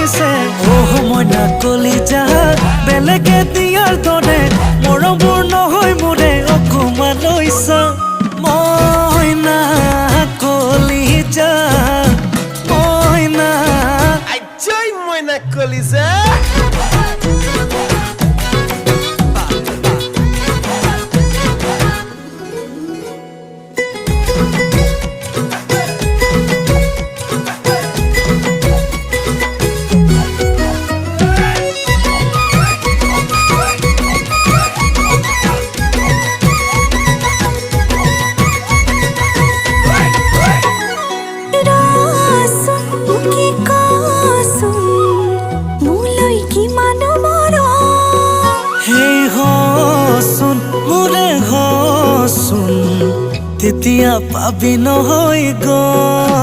দিছে মইনা কলিজা বেলেগে দিয়াৰ দৰে মৰমবোৰ নহয় মোৰে অকমান লৈছা মইনা কলিজা মইনা আইজৈ মইনা কলিজা তেতিয়া পাবি নহয় গম